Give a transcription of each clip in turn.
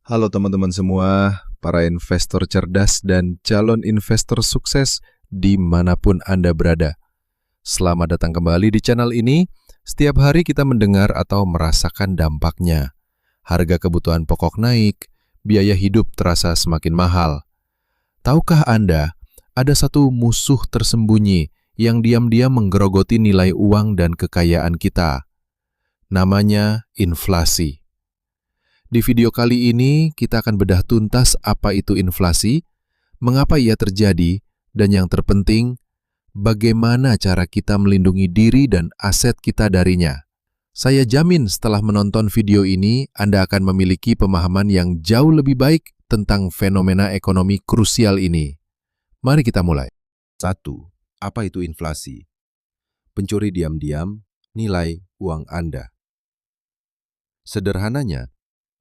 Halo teman-teman semua, para investor cerdas dan calon investor sukses dimanapun Anda berada. Selamat datang kembali di channel ini. Setiap hari kita mendengar atau merasakan dampaknya. Harga kebutuhan pokok naik, biaya hidup terasa semakin mahal. Tahukah Anda, ada satu musuh tersembunyi yang diam-diam menggerogoti nilai uang dan kekayaan kita. Namanya inflasi. Di video kali ini, kita akan bedah tuntas apa itu inflasi, mengapa ia terjadi, dan yang terpenting, bagaimana cara kita melindungi diri dan aset kita darinya. Saya jamin setelah menonton video ini, Anda akan memiliki pemahaman yang jauh lebih baik tentang fenomena ekonomi krusial ini. Mari kita mulai. 1. Apa itu inflasi? Pencuri diam-diam nilai uang Anda. Sederhananya,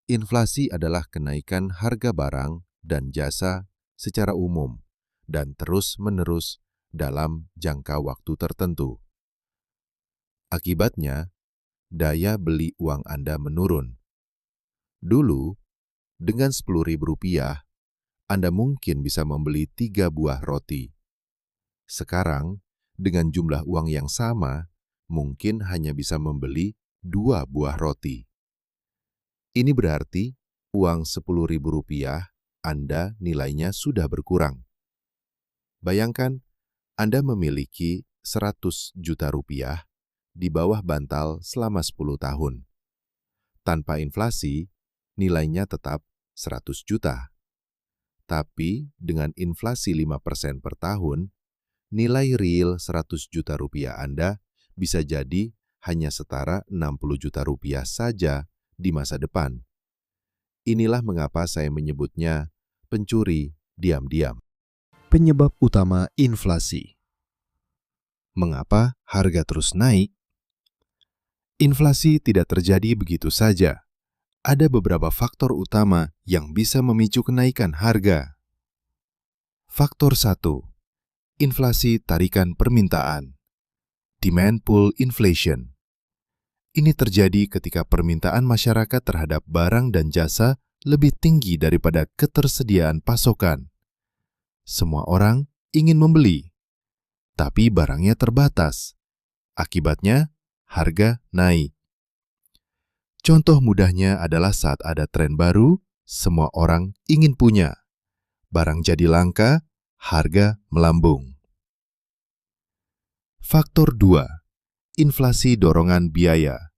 inflasi adalah kenaikan harga barang dan jasa secara umum dan terus-menerus dalam jangka waktu tertentu. Akibatnya, daya beli uang Anda menurun. Dulu, dengan Rp10.000, Anda mungkin bisa membeli 3 buah roti. Sekarang, dengan jumlah uang yang sama, mungkin hanya bisa membeli 2 buah roti. Ini berarti uang Rp10.000 Anda nilainya sudah berkurang. Bayangkan, Anda memiliki Rp100 juta di bawah bantal selama 10 tahun. Tanpa inflasi, nilainya tetap 100 juta. Tapi dengan inflasi 5% per tahun, nilai real Rp100 juta Anda bisa jadi hanya setara Rp60 juta saja di masa depan. Inilah mengapa saya menyebutnya pencuri diam-diam. Penyebab utama inflasi. Mengapa harga terus naik? Inflasi tidak terjadi begitu saja. Ada beberapa faktor utama yang bisa memicu kenaikan harga. Faktor 1. Inflasi tarikan permintaan. Demand pull inflation. Ini terjadi ketika permintaan masyarakat terhadap barang dan jasa lebih tinggi daripada ketersediaan pasokan. Semua orang ingin membeli, tapi barangnya terbatas. Akibatnya, harga naik. Contoh mudahnya adalah saat ada tren baru, semua orang ingin punya. Barang jadi langka, harga melambung. Faktor 2. Inflasi dorongan biaya.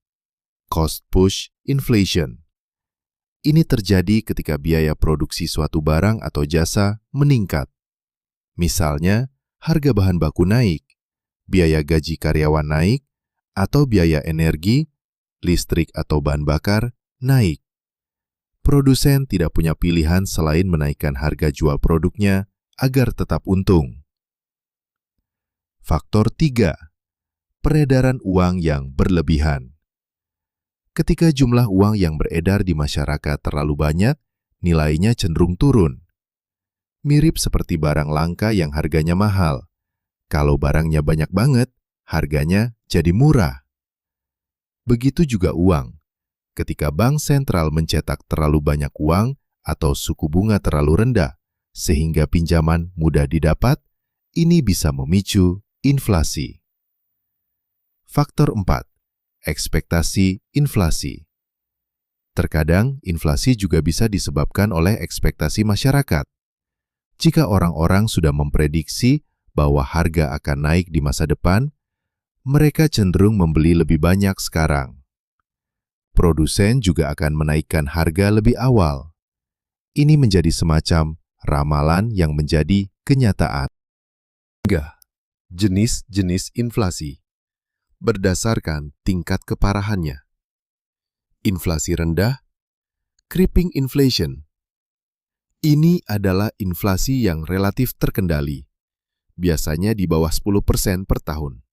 Cost push inflation. Ini terjadi ketika biaya produksi suatu barang atau jasa meningkat. Misalnya, harga bahan baku naik, biaya gaji karyawan naik, atau biaya energi, listrik atau bahan bakar naik. Produsen tidak punya pilihan selain menaikkan harga jual produknya agar tetap untung. Faktor 3. Peredaran uang yang berlebihan. Ketika jumlah uang yang beredar di masyarakat terlalu banyak, nilainya cenderung turun. Mirip seperti barang langka yang harganya mahal. Kalau barangnya banyak banget, harganya jadi murah. Begitu juga uang. Ketika bank sentral mencetak terlalu banyak uang atau suku bunga terlalu rendah, sehingga pinjaman mudah didapat, ini bisa memicu inflasi. Faktor 4. Ekspektasi inflasi. Terkadang, inflasi juga bisa disebabkan oleh ekspektasi masyarakat. Jika orang-orang sudah memprediksi bahwa harga akan naik di masa depan, mereka cenderung membeli lebih banyak sekarang. Produsen juga akan menaikkan harga lebih awal. Ini menjadi semacam ramalan yang menjadi kenyataan. 3. Jenis-jenis inflasi. Berdasarkan tingkat keparahannya. Inflasi rendah, creeping inflation. Ini adalah inflasi yang relatif terkendali, biasanya di bawah 10% per tahun.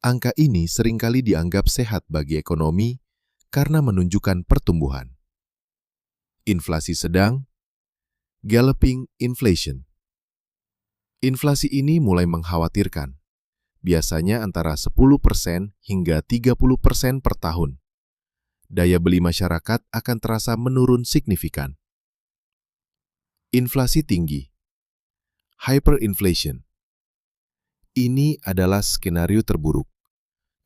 Angka ini seringkali dianggap sehat bagi ekonomi karena menunjukkan pertumbuhan. Inflasi sedang, galloping inflation. Inflasi ini mulai mengkhawatirkan, biasanya antara 10% hingga 30% per tahun. daya beli masyarakat akan terasa menurun signifikan. Inflasi tinggi. Hyperinflation. Ini adalah skenario terburuk.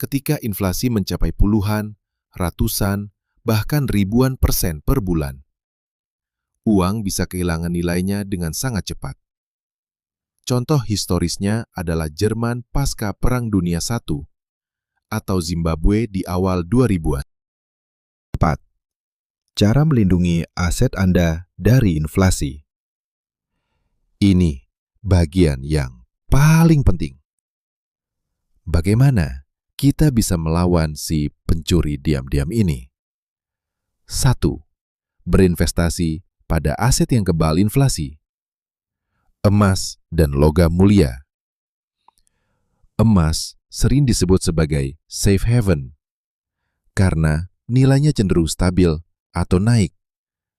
Ketika inflasi mencapai puluhan, ratusan, bahkan ribuan persen per bulan. Uang bisa kehilangan nilainya dengan sangat cepat. Contoh historisnya adalah Jerman pasca Perang Dunia I atau Zimbabwe di awal 2000-an. 4. Cara melindungi aset Anda dari inflasi. Ini bagian yang paling penting. Bagaimana kita bisa melawan si pencuri diam-diam ini? 1. Berinvestasi pada aset yang kebal inflasi. Emas dan logam mulia. Emas sering disebut sebagai safe haven karena nilainya cenderung stabil atau naik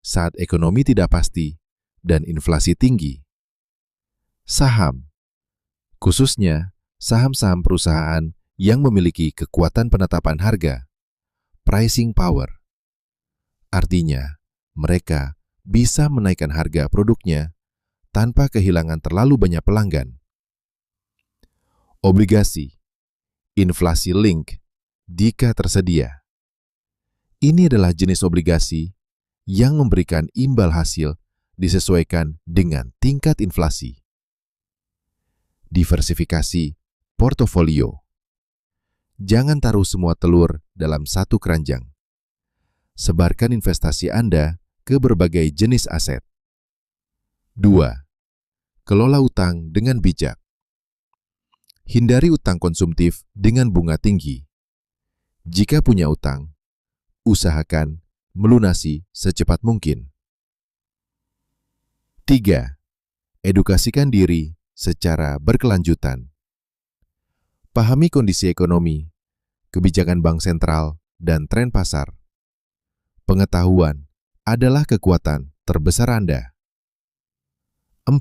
saat ekonomi tidak pasti dan inflasi tinggi. Saham, khususnya saham-saham perusahaan yang memiliki kekuatan penetapan harga, pricing power. Artinya, mereka bisa menaikkan harga produknya tanpa kehilangan terlalu banyak pelanggan. Obligasi, inflasi link, jika tersedia. Ini adalah jenis obligasi yang memberikan imbal hasil disesuaikan dengan tingkat inflasi. Diversifikasi portofolio. Jangan taruh semua telur dalam satu keranjang. Sebarkan investasi Anda ke berbagai jenis aset. 2. Kelola utang dengan bijak. Hindari utang konsumtif dengan bunga tinggi. Jika punya utang, usahakan melunasi secepat mungkin. 3. Edukasikan diri secara berkelanjutan. Pahami kondisi ekonomi, kebijakan bank sentral, dan tren pasar. Pengetahuan adalah kekuatan terbesar Anda. 4.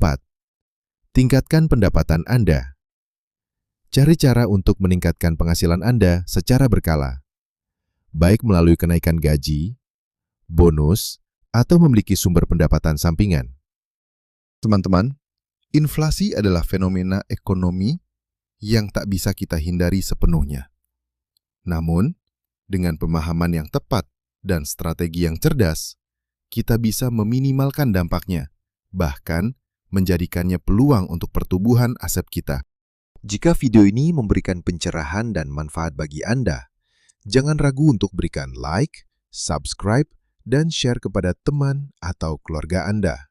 Tingkatkan pendapatan Anda. Cari cara untuk meningkatkan penghasilan Anda secara berkala, baik melalui kenaikan gaji, bonus, atau memiliki sumber pendapatan sampingan. Teman-teman, inflasi adalah fenomena ekonomi yang tak bisa kita hindari sepenuhnya. Namun, dengan pemahaman yang tepat dan strategi yang cerdas, kita bisa meminimalkan dampaknya, bahkan menjadikannya peluang untuk pertumbuhan aset kita. Jika video ini memberikan pencerahan dan manfaat bagi Anda, jangan ragu untuk berikan like, subscribe, dan share kepada teman atau keluarga Anda.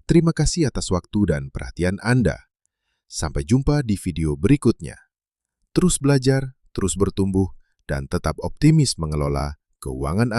Terima kasih atas waktu dan perhatian Anda. Sampai jumpa di video berikutnya. Terus belajar, terus bertumbuh, dan tetap optimis mengelola keuangan Anda.